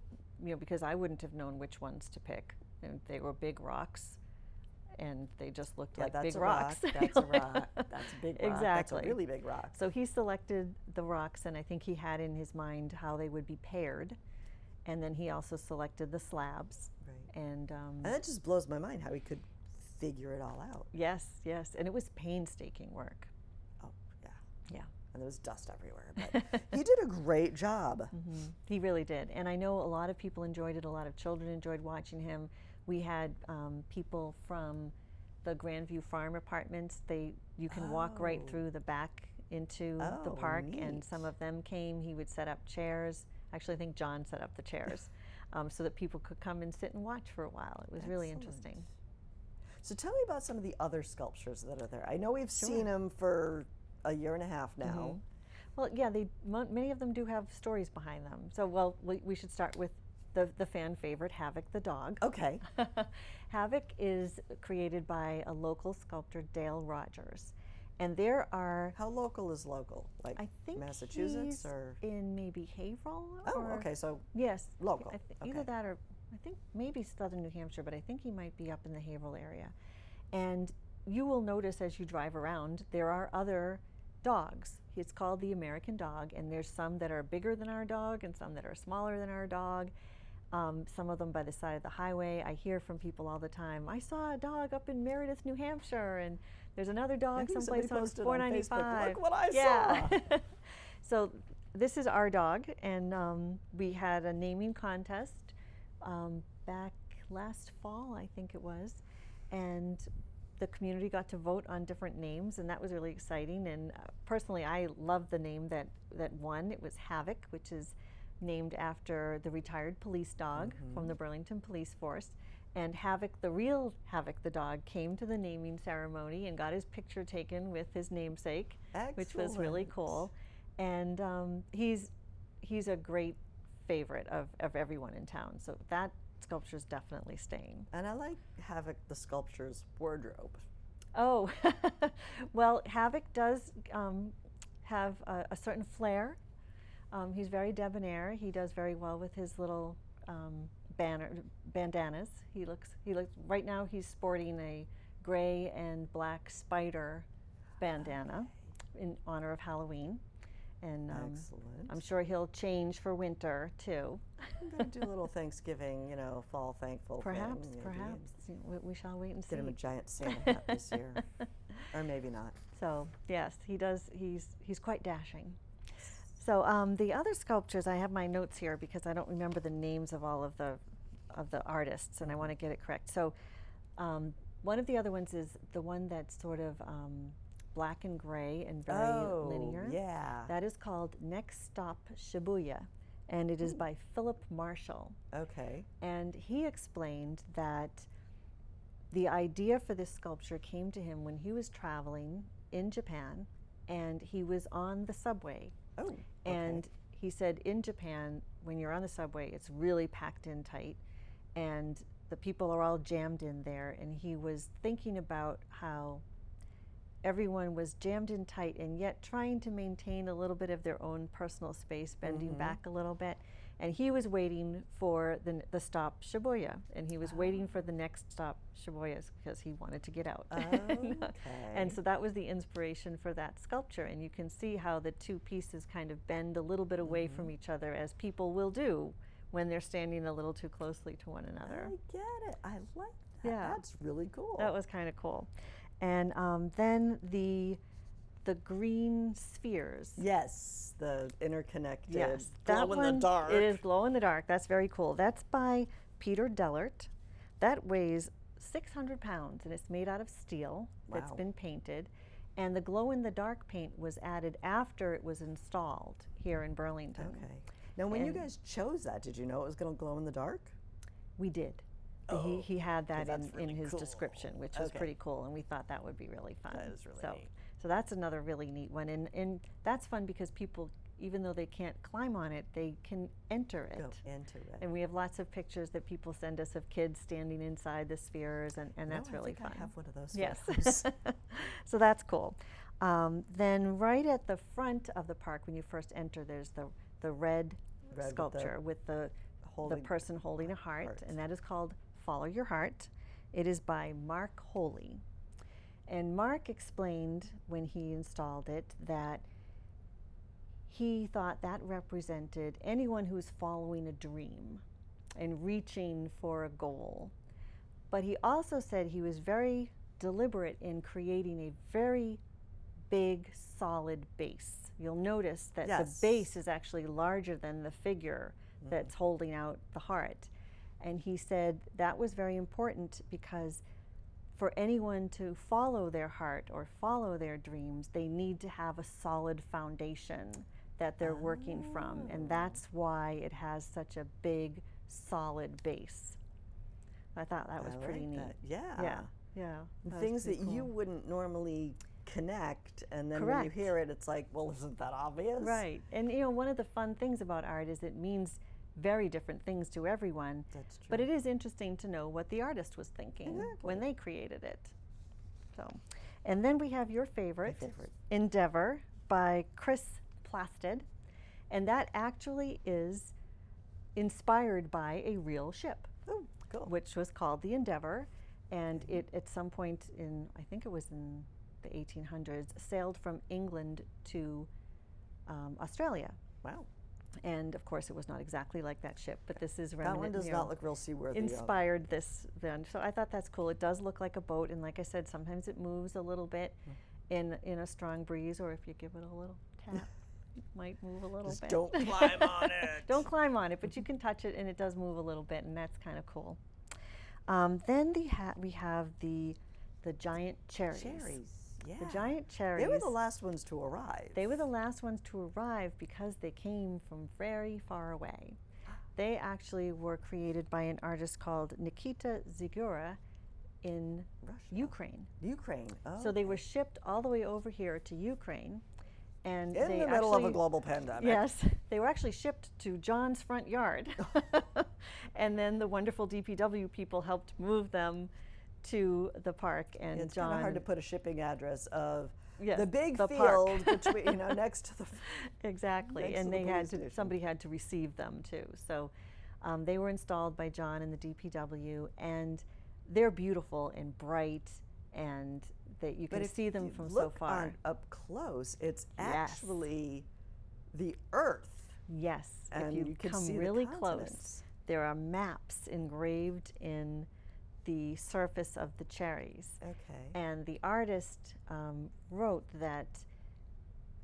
you know, because I wouldn't have known which ones to pick. And they were big rocks, and they just looked like that's big a rocks. rock. That's a rock. That's a big rock. That's Exactly. a really big rock. So he selected the rocks, and I think he had in his mind how they would be paired. And then he also selected the slabs. Right. And And that just blows my mind how he could figure it all out. yes, and it was painstaking work. Oh, yeah. Yeah. And there was dust everywhere. But he did a great job. He really did. And I know a lot of people enjoyed it. A lot of children enjoyed watching him. We had people from the Grandview Farm Apartments. You can walk right through the back into the park, and neat. some of them came. He would set up chairs. Actually, I think John set up the chairs so that people could come and sit and watch for a while. It was really interesting. So tell me about some of the other sculptures that are there. I know we've seen them for a year and a half now. Well, yeah, many of them do have stories behind them. So, well, we should start with the fan favorite, Havoc the Dog. Okay. Havoc is created by a local sculptor, Dale Rogers. And there are, How local is local? Like I think Massachusetts he's or? in maybe Haverhill. Oh, or, okay. So Yes. local. Either Okay. that or I think maybe southern New Hampshire, but I think he might be up in the Haverhill area. And you will notice as you drive around, there are other dogs. It's called the American dog, and there's some that are bigger than our dog and some that are smaller than our dog. Some of them by the side of the highway. I hear from people all the time, I saw a dog up in Meredith, New Hampshire, and there's another dog someplace on 495. On Look what I saw. So this is our dog, and we had a naming contest back last fall, I think it was, and the community got to vote on different names, and that was really exciting. And personally, I love the name that won. It was Havoc, which is named after the retired police dog from the Burlington Police Force. And Havoc, the real Havoc the dog, came to the naming ceremony and got his picture taken with his namesake, which was really cool. And he's a great favorite of everyone in town. So that sculpture's definitely staying. And I like Havoc the sculpture's wardrobe. Oh, well, Havoc does have a certain flair. He's very debonair. He does very well with his little bandanas. He looks right now he's sporting a gray and black spider bandana in honor of Halloween. And Excellent. I'm sure he'll change for winter too. I'm going to do a little Thanksgiving, fall thankful Perhaps, thing. perhaps. We shall wait and see. Get him a giant Santa hat this year. Or maybe not. So yes, he does. He's quite dashing. So the other sculptures, I have my notes here because I don't remember the names of all of the artists, and I want to get it correct. So one of the other ones is the one that's sort of black and gray and very linear. Yeah. That is called Next Stop Shibuya, and it is by Philip Marshall. Okay. And he explained that the idea for this sculpture came to him when he was traveling in Japan, and he was on the subway. Oh, okay. And he said in Japan, when you're on the subway, it's really packed in tight, and the people are all jammed in there, and he was thinking about how everyone was jammed in tight and yet trying to maintain a little bit of their own personal space, bending back a little bit. And he was waiting for the stop Shibuya, and he was waiting for the next stop Shibuya because he wanted to get out. Okay. And so that was the inspiration for that sculpture. And you can see how the two pieces kind of bend a little bit away from each other, as people will do when they're standing a little too closely to one another. I get it. I like that. Yeah. That's really cool. That was kind of cool. And then the green spheres. Yes, the interconnected Yes, glow in the dark. It is glow in the dark. That's very cool. That's by Peter Dellert. That weighs 600 pounds, and it's made out of steel. That's Wow. been painted. And the glow in the dark paint was added after it was installed here in Burlington. Okay. Now, when you And- guys chose that, did you know it was going to glow in the dark? We did. Oh, He had that that's in really his cool. description, which was Okay. pretty cool, and we thought that would be really fun. That is really so, neat. So that's another really neat one, and that's fun because people, even though they can't climb on it, they can enter it. Go into it. And we have lots of pictures that people send us of kids standing inside the spheres, and that's really fun. I have one of those. Yes. photos. So that's cool. Then right at the front of the park, when you first enter, there's the red with the sculpture with the person holding a heart, and that is called Follow Your Heart. It is by Mark Holy. And Mark explained when he installed it that he thought that represented anyone who's following a dream and reaching for a goal. But he also said he was very deliberate in creating a very big, solid base. You'll notice that the base is actually larger than the figure that's holding out the heart. And he said that was very important because for anyone to follow their heart or follow their dreams, they need to have a solid foundation that they're working from. And that's why it has such a big, solid base. I thought that was pretty neat. Yeah. Yeah. Things that you wouldn't normally connect, and then when you hear it, it's like, well, isn't that obvious? Right. And one of the fun things about art is it means very different things to everyone. That's true. But it is interesting to know what the artist was thinking when they created it. So, and then we have your favorite, Endeavor by Chris Plasted, and that actually is inspired by a real ship. Cool. which was called the Endeavor, and it at some point in, I think it was in the 1800s, sailed from England to Australia. Wow. And of course, it was not exactly like that ship, but this is That one does not look real seaworthy. Inspired this then, so I thought that's cool. It does look like a boat, and like I said, sometimes it moves a little bit in a strong breeze, or if you give it a little tap, it might move a little Just bit. don't climb on it. Don't climb on it, but you can touch it, and it does move a little bit, and that's kind of cool. Then we have the giant cherries. Cherries. Yeah. The giant cherries. They were the last ones to arrive. They were the last ones to arrive because they came from very far away. They actually were created by an artist called Nikita Zigura in Russia. Ukraine. Ukraine. Oh. So they were shipped all the way over here to Ukraine. And in they the middle of a global pandemic. Yes, they were actually shipped to John's front yard. And then the wonderful DPW people helped move them to the park, and it's John. kind of hard to put a shipping address of Yes, the big the field between, next to the. Exactly, next and to the they police had to. station. Somebody had to receive them too. So they were installed by John and the DPW, and they're beautiful and bright, and that you can see them from so far. On up close, it's Yes. actually the Earth. Yes, And if you can come see really the close, continents. there are maps engraved in the surface of the cherries. Okay. And the artist wrote that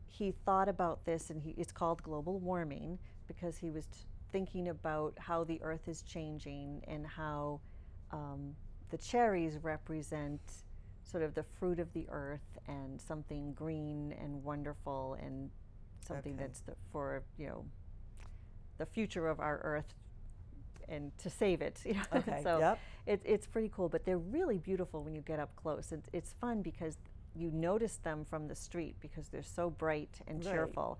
he thought about this, and it's called global warming because he was thinking about how the Earth is changing and how the cherries represent sort of the fruit of the earth and something green and wonderful and something Okay. that's for the future of our Earth and to save it. Okay. So Yep. it's pretty cool, but they're really beautiful when you get up close. It's fun because you notice them from the street because they're so bright and Right. cheerful,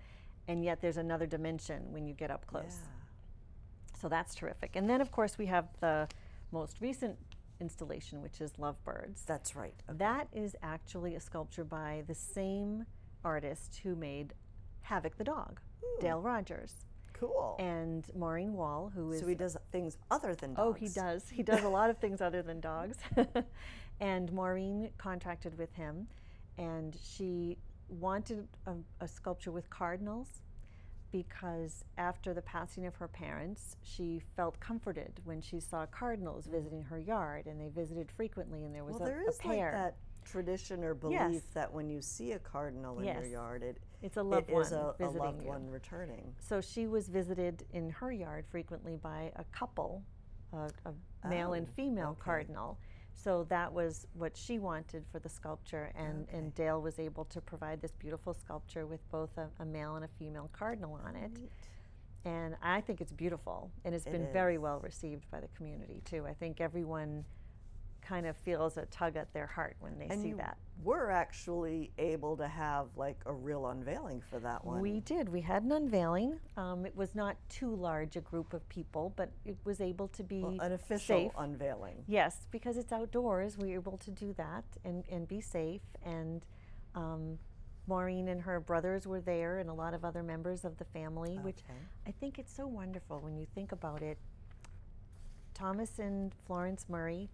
and yet there's another dimension when you get up close. Yeah. So that's terrific. And then of course we have the most recent installation, which is Lovebirds. That's right. Okay. That is actually a sculpture by the same artist who made Havoc the Dog, Dale Rogers, Cool. and Maureen Wall, who is So he does things other than dogs. Oh, he does. He does a lot of things other than dogs. And Maureen contracted with him, and she wanted a sculpture with cardinals because after the passing of her parents, she felt comforted when she saw cardinals visiting her yard, and they visited frequently, and there was Well, there a is pair. like that tradition or belief Yes. that when you see a cardinal in your Yes. yard, It's a loved it is one a visiting loved you. one returning. So she was visited in her yard frequently by a couple, a male and Oh, female okay. cardinal. So that was what she wanted for the sculpture, and Okay. Dale was able to provide this beautiful sculpture with both a male and a female cardinal on it. Neat. And I think it's beautiful, and it's It been very is. well received by the community too. I think everyone kind of feels a tug at their heart when they And see you that. were actually able to have like a real unveiling for that one. We did. We had an unveiling. It was not too large a group of people, but it was able to be Well, an official safe. unveiling. Yes, because it's outdoors, we were able to do that and be safe. And Maureen and her brothers were there, and a lot of other members of the family, which Okay. I think it's so wonderful when you think about it. Thomas and Florence Murray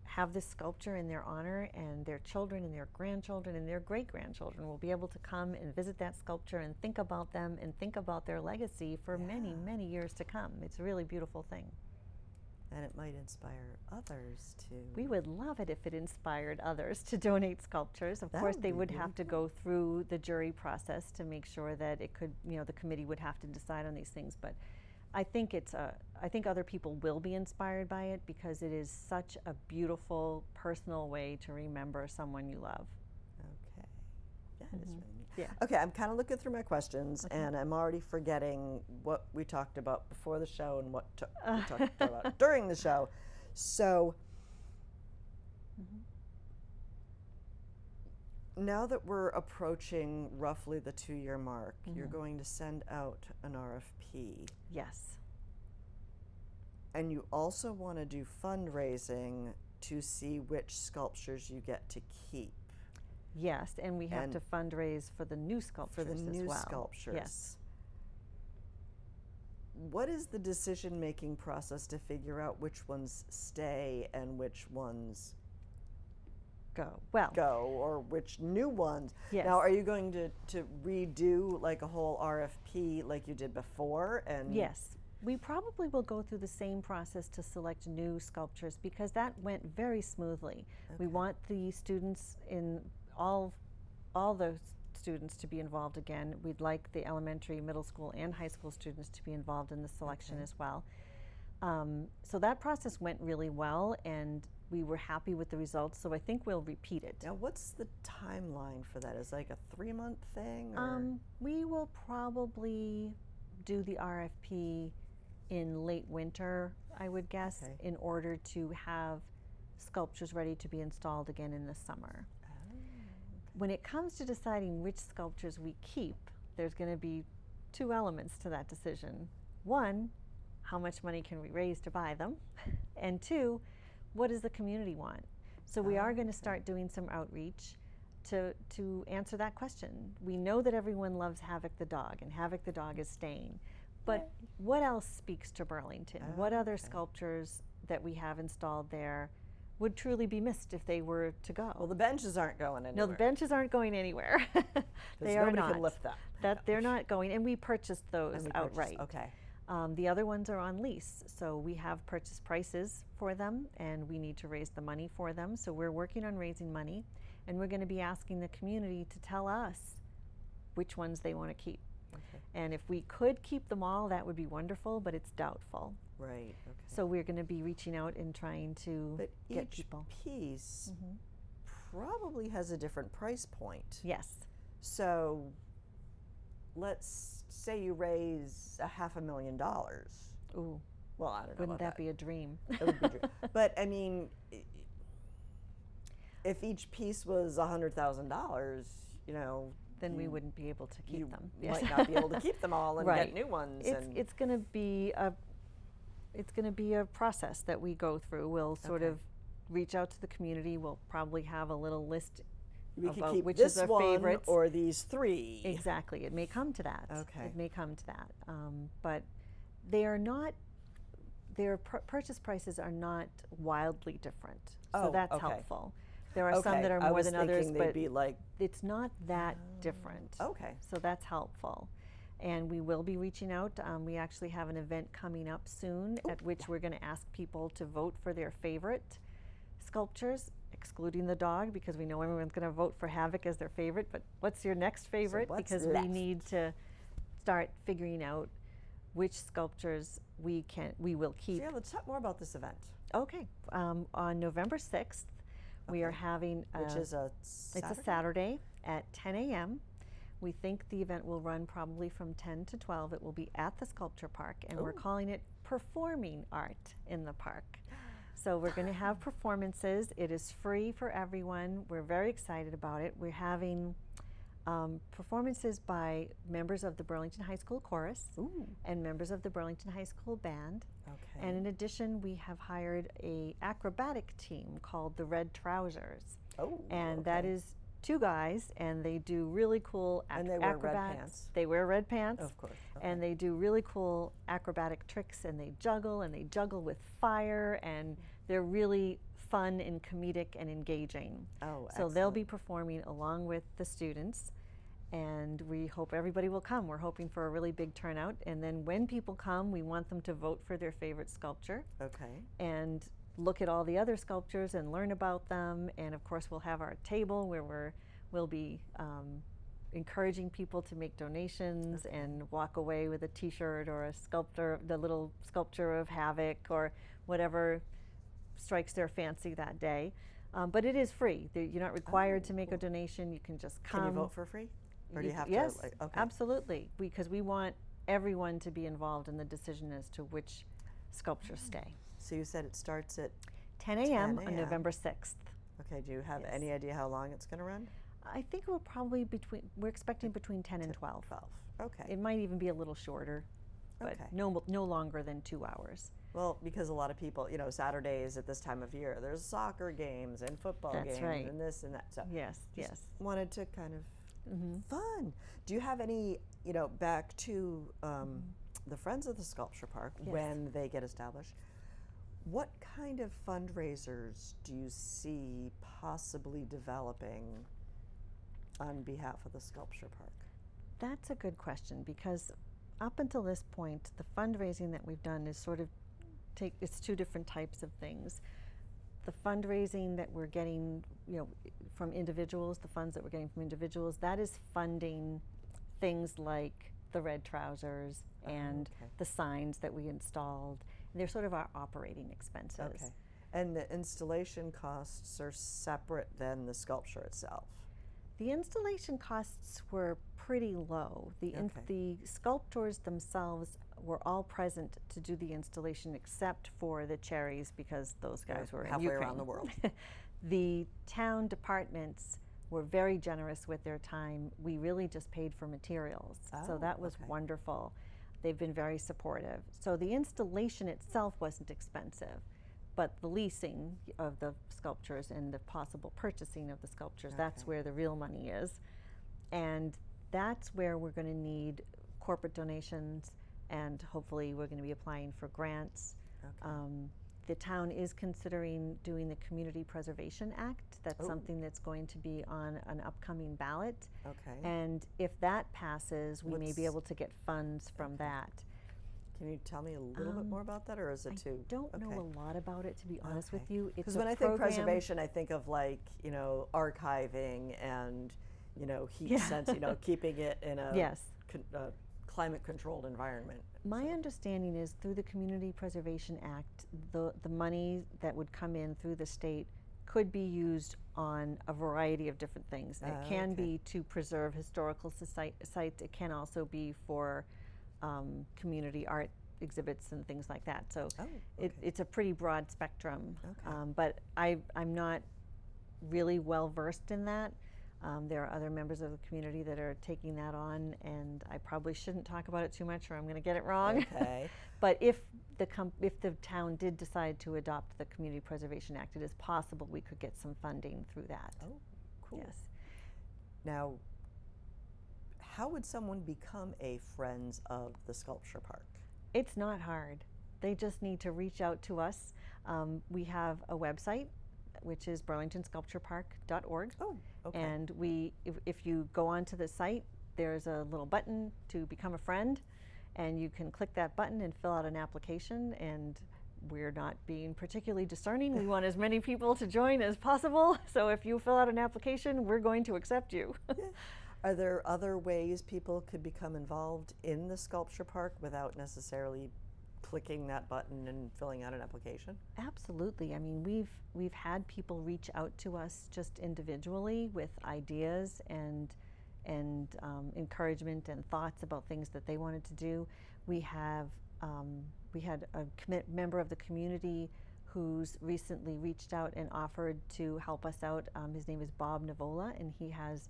have this sculpture in their honor, and their children and their grandchildren and their great-grandchildren will be able to come and visit that sculpture and think about them and think about their legacy for many, Yeah. many years to come. It's a really beautiful thing. And it might inspire others to. We would love it if it inspired others to donate sculptures. Of That course, would they be would really have to go through the jury process to make sure that it could, the committee would have to decide on these things. But I think I think other people will be inspired by it because it is such a beautiful, personal way to remember someone you love. Okay. That is really neat. Yeah. Okay, I'm kind of looking through my questions, and I'm already forgetting what we talked about before the show and what we talked about during the show. So, now that we're approaching roughly the 2-year mark, you're going to send out an RFP. Yes. And you also want to do fundraising to see which sculptures you get to keep. Yes, and we have And to fundraise for the new sculptures For the as new well. sculptures. Yes. what is the decision-making process to figure out which ones stay and which ones go, or which new ones? Yes. Now, are you going to redo like a whole RFP like you did before? And Yes. We probably will go through the same process to select new sculptures because that went very smoothly. We want the students in all the students to be involved again. We'd like the elementary, middle school, and high school students to be involved in the selection as well. So that process went really well, and we were happy with the results, so I think we'll repeat it. Now, what's the timeline for that? Is it like a 3-month thing? Or? We will probably do the RFP in late winter, I would guess, in order to have sculptures ready to be installed again in the summer. When it comes to deciding which sculptures we keep, there's going to be 2 elements to that decision. 1, how much money can we raise to buy them? And 2, what does the community want? So we are going to start doing some outreach to answer that question. We know that everyone loves Havoc the Dog, and Havoc the Dog is staying. But what else speaks to Burlington? What other sculptures that we have installed there would truly be missed if they were to go? Well, the benches aren't going anywhere. No, the benches aren't going anywhere. They are nobody not. can lift them. They're not going, and we purchased those outright. Okay. The other ones are on lease, so we have purchase prices for them, and we need to raise the money for them. So we're working on raising money, and we're going to be asking the community to tell us which ones they want to keep. Okay. And if we could keep them all, that would be wonderful, but it's doubtful. Right. Okay. So we're going to be reaching out and trying to get each people. piece probably has a different price point. Yes. So let's say you raise $500,000. Ooh. Well, I don't know. Wouldn't that be a dream? It would be a dream. But I mean, if each piece was $100,000, you know, then we wouldn't be able to keep them. You might not be able to keep them all and get new ones. It's going to be a process that we go through. We'll sort of reach out to the community. We'll probably have a little list we could about keep which this is our one favorites. Or these 3. Exactly. It may come to that. Okay. It may come to that. But they are not. Their purchase prices are not wildly different. So that's helpful. There are some that are more than others, but be like, it's not that different. Okay. So that's helpful. And we will be reaching out. We actually have an event coming up soon at which we're going to ask people to vote for their favorite sculptures, excluding the dog, because we know everyone's going to vote for Havoc as their favorite. But what's your next favorite? what's Because left? we need to start figuring out which sculptures we will keep. So yeah, let's talk more about this event. Okay. On November 6th, we are having which is a Saturday? It's a Saturday at 10 a.m. We think the event will run probably from 10 to 12. It will be at the Sculpture Park, and we're calling it Performing Art in the Park. So we're going to have performances. It is free for everyone. We're very excited about it. We're having performances by members of the Burlington High School Chorus and members of the Burlington High School Band. Okay. And in addition, we have hired a acrobatic team called the Red Trousers. And that is 2 guys, and they do really cool and they wear acrobats. red pants. They wear red pants. Of course. And they do really cool acrobatic tricks, and they juggle with fire, and they're really fun and comedic and engaging. So they'll be performing along with the students, and we hope everybody will come. We're hoping for a really big turnout, and then when people come, we want them to vote for their favorite sculpture. Okay. And look at all the other sculptures and learn about them. And of course, we'll have our table where we'll be encouraging people to make donations and walk away with a T-shirt or the little sculpture of Havoc or whatever strikes their fancy that day. But it is free. You're not required to make a donation. You can just come. Can you vote for free? Or do you have yes, to? Yes, absolutely. Because we want everyone to be involved in the decision as to which sculptures stay. So you said it starts at 10 a.m. on November 6th. Okay, do you have any idea how long it's going to run? I think it will probably we're expecting between 10 and 12. Okay. It might even be a little shorter, but no longer than 2 hours. Well, because a lot of people, Saturdays at this time of year, there's soccer games and football games and this and that. So yes. Wanted to kind of fun. Do you have any, back to the Friends of the Sculpture Park, Yes. when they get established, what kind of fundraisers do you see possibly developing on behalf of the Sculpture Park? That's a good question, because up until this point, the fundraising that we've done is sort of it's two different types of things. The fundraising that we're getting, from individuals, the funds that we're getting from individuals, that is funding things like the red trousers and the signs that we installed. They're sort of our operating expenses. Okay. And the installation costs are separate than the sculpture itself? The installation costs were pretty low. The sculptors themselves were all present to do the installation except for the Cherries, because those guys were in halfway Ukraine. around the world. The town departments were very generous with their time. We really just paid for materials. So that was wonderful. They've been very supportive. So the installation itself wasn't expensive, but the leasing of the sculptures and the possible purchasing of the sculptures, that's where the real money is. And that's where we're going to need corporate donations, and hopefully we're going to be applying for grants. The town is considering doing the Community Preservation Act. That's something that's going to be on an upcoming ballot. And if that passes, we may be able to get funds from that. Can you tell me a little bit more about that, or is it too? I don't know a lot about it, to be honest with you. Because when I think preservation, I think of archiving and heat sense, keeping it in a climate-controlled environment. My understanding is through the Community Preservation Act, the money that would come in through the state could be used on a variety of different things. It can be to preserve historical sites. It can also be for community art exhibits and things like that. So it's a pretty broad spectrum. But I'm not really well versed in that. There are other members of the community that are taking that on, and I probably shouldn't talk about it too much, or I'm going to get it wrong. But if the town did decide to adopt the Community Preservation Act, it is possible we could get some funding through that. Oh, cool. Yes. Now, how would someone become a Friends of the Sculpture Park? It's not hard. They just need to reach out to us. We have a website, which is burlingtonsculpturepark.org. And if you go onto the site, there's a little button to become a friend, and you can click that button and fill out an application. And we're not being particularly discerning. We want as many people to join as possible. So if you fill out an application, we're going to accept you. Are there other ways people could become involved in the Sculpture Park without necessarily clicking that button and filling out an application? Absolutely. I mean, we've had people reach out to us just individually with ideas and encouragement and thoughts about things that they wanted to do. We had a member of the community who's recently reached out and offered to help us out. His name is Bob Navola, and he has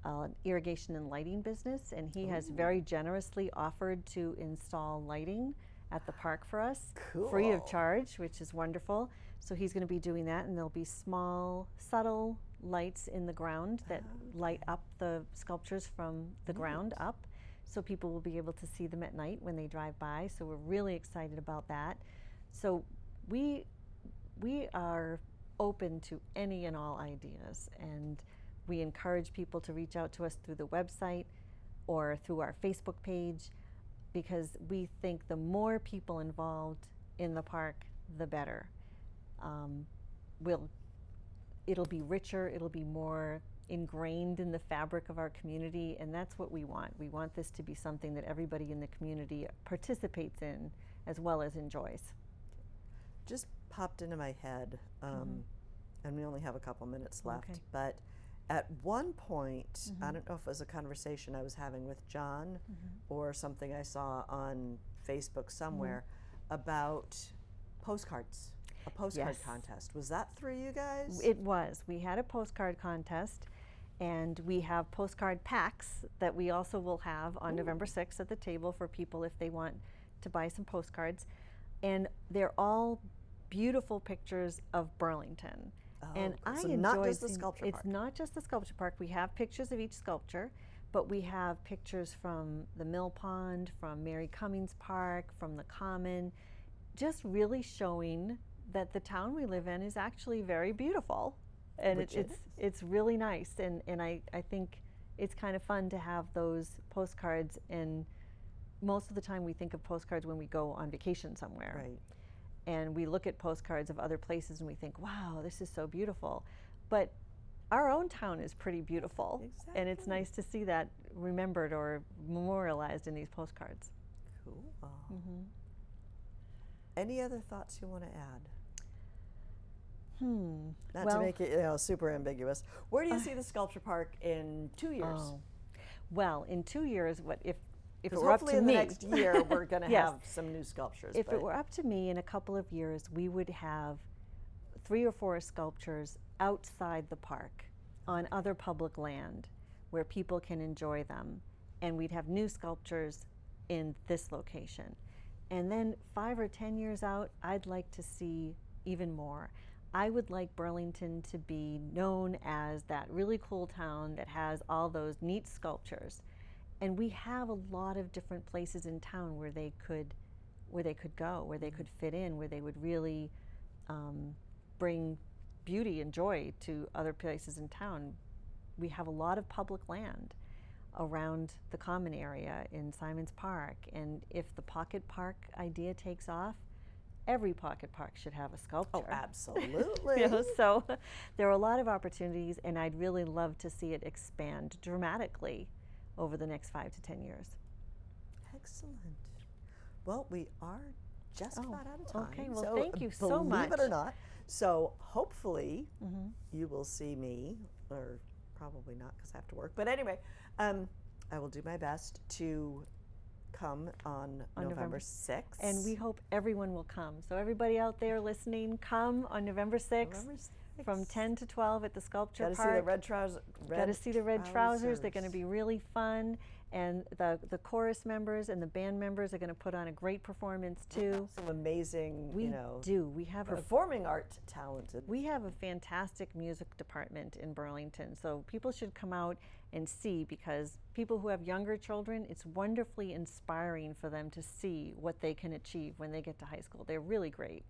an irrigation and lighting business, and he has very generously offered to install lighting at the park for us, free of charge, which is wonderful. So he's going to be doing that, and there'll be small, subtle lights in the ground that light up the sculptures from the ground up, so people will be able to see them at night when they drive by. So we're really excited about that. So we are open to any and all ideas, and we encourage people to reach out to us through the website or through our Facebook page, because we think the more people involved in the park, the better. It'll be richer, it'll be more ingrained in the fabric of our community, and that's what we want. We want this to be something that everybody in the community participates in as well as enjoys. Just popped into my head, and we only have a couple minutes left, but at one point, I don't know if it was a conversation I was having with John or something I saw on Facebook somewhere about postcards, a postcard contest. Was that through you guys? It was. We had a postcard contest, and we have postcard packs that we also will have on November 6th at the table for people if they want to buy some postcards. And they're all beautiful pictures of Burlington. And I enjoy not just the sculpture park. It's not just the sculpture park. We have pictures of each sculpture, but we have pictures from the Mill Pond, from Mary Cummings Park, from the Common, just really showing that the town we live in is actually very beautiful. And it's really nice, and I think it's kind of fun to have those postcards, and most of the time we think of postcards when we go on vacation somewhere. Right. And we look at postcards of other places and we think, wow, this is so beautiful. But our own town is pretty beautiful. Exactly. And it's nice to see that remembered or memorialized in these postcards. Cool. Mm-hmm. Any other thoughts you want to add? Not Well, to make it super ambiguous. Where do you see the sculpture park in 2 years? Oh. Well, in 2 years, if it 'Cause were up to hopefully in me, the next year we're going to Yes. have some new sculptures. if but it were up to me, in a couple of years, we would have 3 or 4 sculptures outside the park on other public land where people can enjoy them. And we'd have new sculptures in this location. And then 5 or 10 years out, I'd like to see even more. I would like Burlington to be known as that really cool town that has all those neat sculptures. And we have a lot of different places in town where they could go, where they could fit in, where they would really bring beauty and joy to other places in town. We have a lot of public land around the common area in Simons Park, and if the pocket park idea takes off, every pocket park should have a sculpture. Oh, absolutely. So there are a lot of opportunities, and I'd really love to see it expand dramatically over the next 5 to 10 years. Excellent. Well, we are just about out of time. Okay, well, thank you so much. Believe it or not. So hopefully you will see me, or probably not because I have to work. But anyway, I will do my best to come on November 6th. And we hope everyone will come. So everybody out there listening, come on November 6th. From 10 to 12 at the Sculpture Park. Got to see the red trousers. Got to see the red trousers. They're going to be really fun. And the chorus members and the band members are going to put on a great performance too. Some amazing, We do. We have performing art talented. We have a fantastic music department in Burlington. So people should come out and see, because people who have younger children, it's wonderfully inspiring for them to see what they can achieve when they get to high school. They're really great.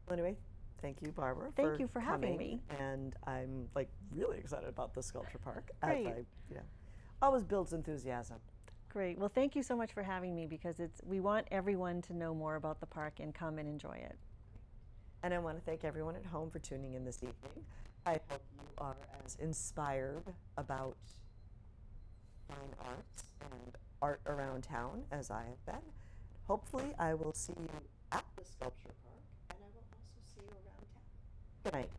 Well, anyway, thank you, Barbara. Thank you for having coming. me. And I'm really excited about the Sculpture Park. Great. Always builds enthusiasm. Great. Well, thank you so much for having me, because we want everyone to know more about the park and come and enjoy it. And I want to thank everyone at home for tuning in this evening. I hope you are as inspired about fine arts and art around town as I have been. Hopefully, I will see you at the Sculpture Park, and I will also see you around town. Good night.